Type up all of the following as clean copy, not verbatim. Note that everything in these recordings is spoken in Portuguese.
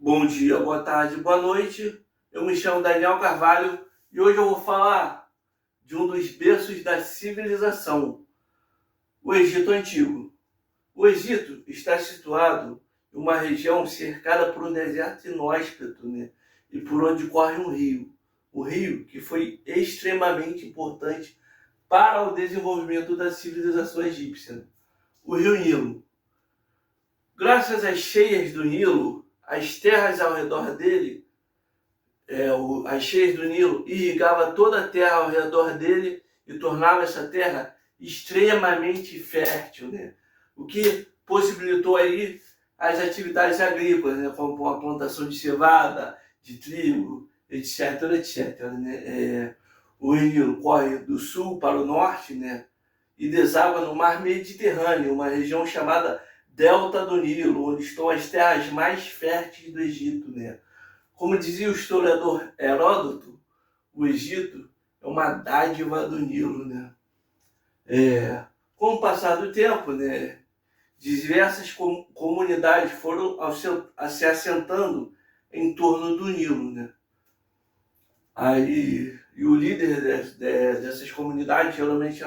Bom dia, boa tarde, boa noite. Eu me chamo Daniel Carvalho e hoje eu vou falar de um dos berços da civilização, o Egito Antigo. O Egito está situado em uma região cercada por um deserto inóspito, né? E por onde corre um rio. O rio que foi extremamente importante para o desenvolvimento da civilização egípcia. O Rio Nilo. Graças às cheias do Nilo, as terras ao redor dele as cheias do Nilo irrigava toda a terra ao redor dele e tornava essa terra extremamente fértil, né? O que possibilitou aí as atividades agrícolas, né? Como a plantação de cevada, de trigo, etc, etc, né? O Nilo corre do sul para o norte, né? E deságua no mar Mediterrâneo, uma região chamada Delta do Nilo, onde estão as terras mais férteis do Egito, né? Como dizia o historiador Heródoto, o Egito é uma dádiva do Nilo, né? Com o passar do tempo, né, diversas comunidades foram se assentando em torno do Nilo, né? Aí, e o líder dessas comunidades, geralmente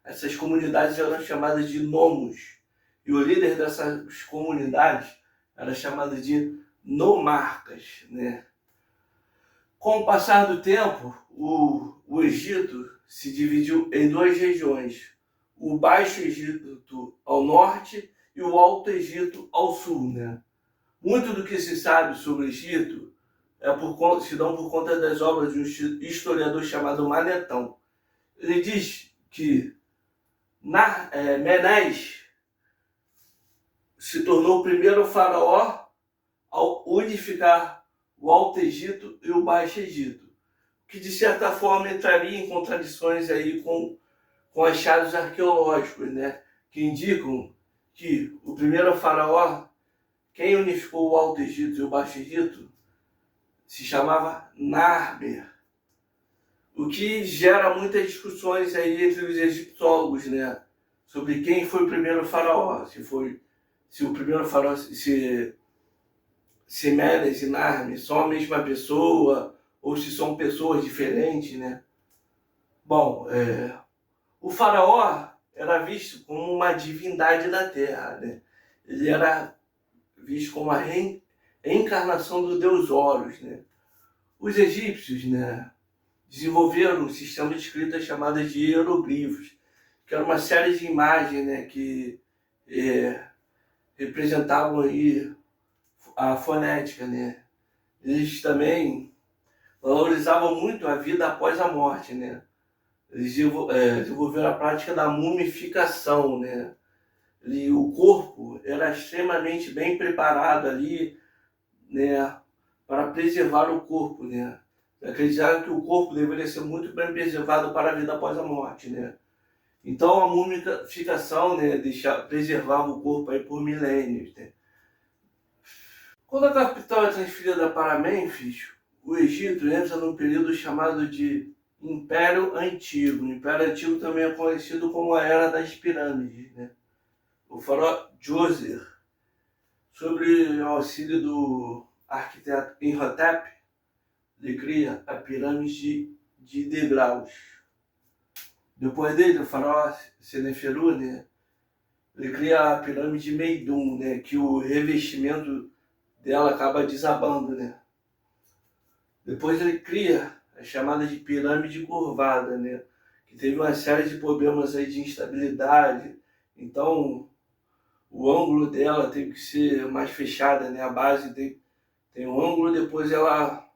essas comunidades eram chamadas de nomos. E o líder dessas comunidades era chamado de nomarcas, né? Com o passar do tempo, o Egito se dividiu em duas regiões, o Baixo Egito ao norte e o Alto Egito ao sul, né? Muito do que se sabe sobre o Egito se dão por conta das obras de um historiador chamado Manetão. Ele diz que Menes se tornou o primeiro faraó ao unificar o Alto Egito e o Baixo Egito, que de certa forma entraria em contradições aí com achados arqueológicos, né? Que indicam que o primeiro faraó, quem unificou o Alto Egito e o Baixo Egito, se chamava Narmer, o que gera muitas discussões aí entre os egiptólogos, né? Sobre quem foi o primeiro faraó, se o primeiro faraó, se Menes e Narmer são a mesma pessoa ou se são pessoas diferentes, né? Bom, o faraó era visto como uma divindade da terra, né? Ele era visto como a reencarnação do deus Horus, né? Os egípcios, né, desenvolveram um sistema de escrita chamado de hieroglifos, que era uma série de imagens, né, que representavam aí a fonética, né? Eles também valorizavam muito a vida após a morte, né? Eles desenvolveram a prática da mumificação, né? O corpo era extremamente bem preparado ali, né, para preservar o corpo, né? Acreditavam que o corpo deveria ser muito bem preservado para a vida após a morte, né? Então a mumificação, né, preservava o corpo aí por milênios, né? Quando a capital é transferida para Mênfis, o Egito entra num período chamado de Império Antigo. O Império Antigo também é conhecido como a Era das Pirâmides, né? O faraó Djoser, sobre o auxílio do arquiteto Imhotep, ele cria a pirâmide de degraus. Depois dele, o faraó Seneferu, né, ele cria a pirâmide de Meidum, né, que o revestimento dela acaba desabando, né. Depois ele cria a chamada de pirâmide curvada, né, que teve uma série de problemas aí de instabilidade. Então o ângulo dela teve que ser mais fechada, né, a base tem um ângulo, depois ela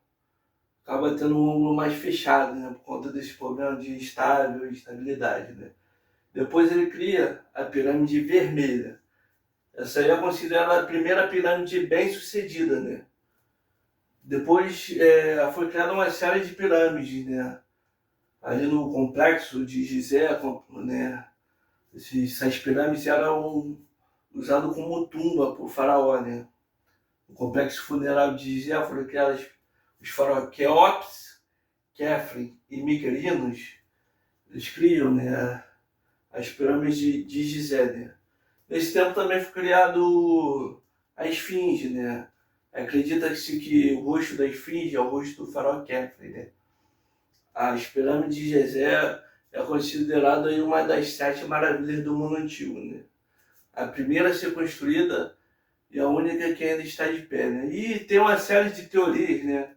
acaba tendo um ângulo mais fechado, né, por conta desse problema de instabilidade, né. Depois ele cria a pirâmide vermelha. Essa aí é considerada a primeira pirâmide bem sucedida, né. Depois foi criada uma série de pirâmides, né, ali no complexo de Gizé, né. Essas pirâmides eram usadas como tumba por faraó, né. No complexo funerário de Gizé foram criadas os faraós Quéops, Khafre e Mykerinos. Eles criam, né, as pirâmides de Gizé, né. Nesse tempo também foi criado a Esfinge, né. Acredita-se que o rosto da esfinge é o rosto do faraó Khafre, né? As pirâmides de Gizé é considerada aí uma das 7 maravilhas do mundo antigo, né? A primeira a ser construída e a única que ainda está de pé, né? E tem uma série de teorias, né?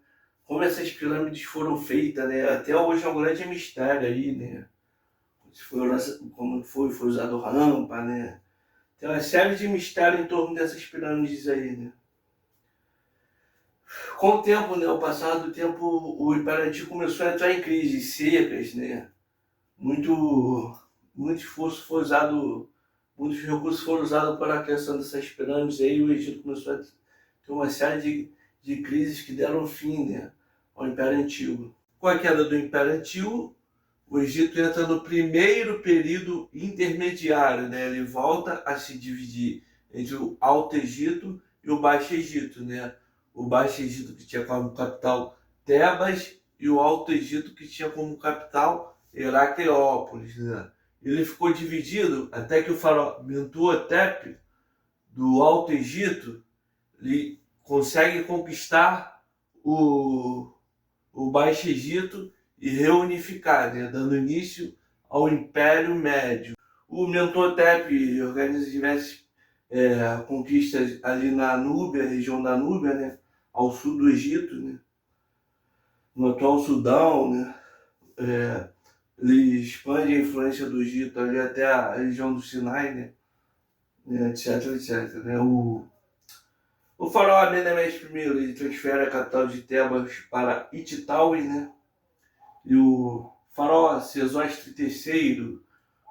Como essas pirâmides foram feitas, né? Até hoje é um grande mistério aí, né? Como foi usado rampa, né? Tem uma série de mistérios em torno dessas pirâmides aí, né? Com o tempo, né? O passar do tempo, o Império Antigo começou a entrar em crises secas, né? Muito, muito esforço foi usado, muitos recursos foram usados para a criação dessas pirâmides aí, o Egito começou a ter uma série de crises que deram fim, né, ao Império Antigo. Com a queda do Império Antigo, o Egito entra no primeiro período intermediário, né? Ele volta a se dividir entre o Alto Egito e o Baixo Egito, né? O Baixo Egito que tinha como capital Tebas e o Alto Egito que tinha como capital Heracleópolis, né? Ele ficou dividido até que o faraó Mentuhotep do Alto Egito ele consegue conquistar o Baixo Egito e reunificar, né, dando início ao Império Médio. O Mentuhotep organiza diversas conquistas ali na Núbia, região da Núbia, né, ao sul do Egito, né, no atual Sudão, né, ele expande a influência do Egito ali até a região do Sinai, né, etc, etc. Né, o faraó Amenemés I ele transfere a capital de Tebas para Ititaui, né, e o faraó Sesostri III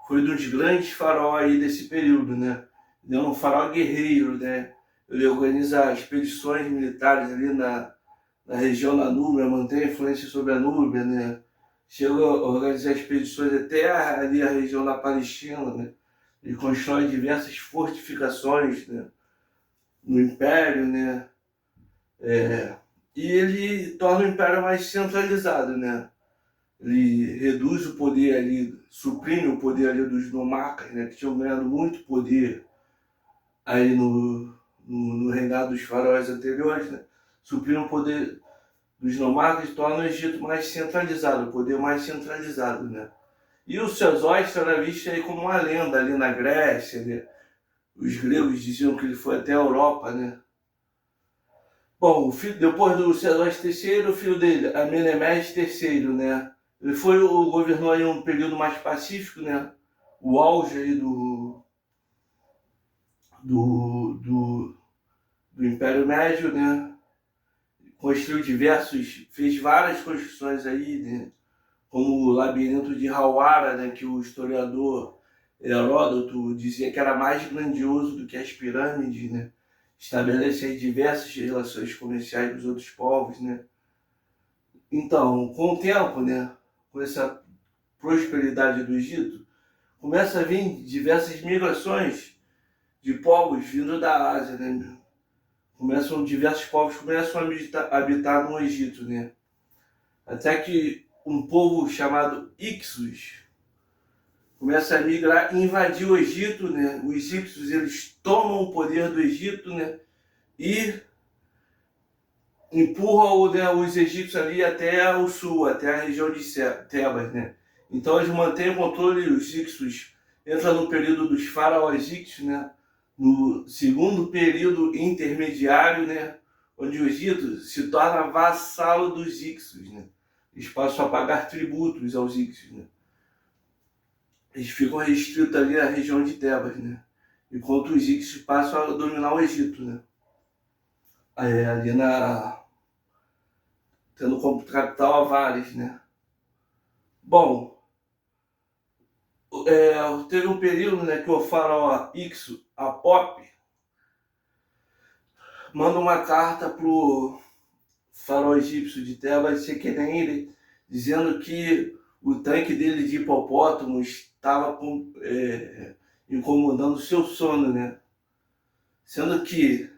foi um dos grandes faraós aí desse período, né? Ele é um faraó guerreiro, né? Ele organiza expedições militares ali na região da Núbia, mantém a influência sobre a Núbia, né? Chega a organizar expedições até ali a região da Palestina, né? Ele constrói diversas fortificações, né, no Império, né? E ele torna o Império mais centralizado, né? Ele reduz o poder ali, suprime o poder ali dos nomarcas, né, que tinham ganhado muito poder aí no reinado dos faraós anteriores, né? Suprime o poder dos nomarcas e torna o Egito mais centralizado, o poder mais centralizado, né? E o Sesostri era visto aí como uma lenda ali na Grécia, né? Os gregos diziam que ele foi até a Europa, né? Bom, depois do Sesostri III, o filho dele, Amenemés III, né? Ele governou aí um período mais pacífico, né? O auge aí do Império Médio, né? Fez várias construções aí, né? Como o labirinto de Hawara, né? Que o historiador Heródoto dizia que era mais grandioso do que as pirâmides, né? Estabelece aí diversas relações comerciais com os outros povos, né? Então, com o tempo, né? Com essa prosperidade do Egito, começa a vir diversas migrações de povos vindo da Ásia, né? Diversos povos começam a habitar no Egito, né? Até que um povo chamado Ixos começa a migrar e invadir o Egito, né? Os Ixos, eles tomam o poder do Egito, né? E empurram, né, os egípcios ali até o sul, até a região de Tebas, né? Então eles mantêm o controle, os Ixos entram no período dos faraós Ixos, né? No segundo período intermediário, né? Onde o Egito se torna vassalo dos Ixos, né? Eles passam a pagar tributos aos Ixos, né? Eles ficam restritos ali à região de Tebas, né? Enquanto os Ixos passam a dominar o Egito, né? Ali tendo como capital Avares, né? Bom, teve um período, né, que o faraó Ixo, Apop, manda uma carta pro faraó egípcio de Tebas, Sequeneire, dizendo que o tanque dele de hipopótamo estava incomodando o seu sono, né? Sendo que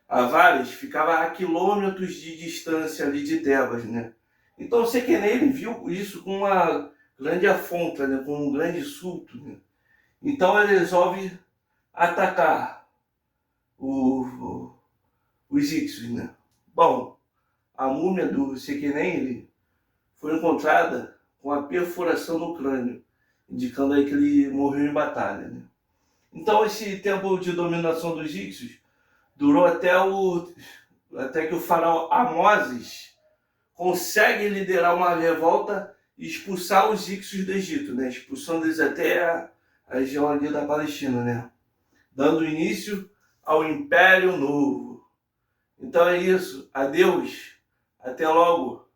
Avares ficava a quilômetros de distância ali de Tebas, né? Então Sequeneire viu isso com uma grande afronta, né? Com um grande insulto, né? Então ele resolve atacar o os egípcios, né? Bom, a múmia do Sequenem foi encontrada com a perfuração no crânio, indicando aí que ele morreu em batalha, né? Então esse tempo de dominação dos egípcios durou até que o faraó Amoses consegue liderar uma revolta e expulsar os egípcios do Egito, né? Expulsando eles até a região ali da Palestina, né? Dando início ao Império Novo. Então é isso. Adeus. Até logo.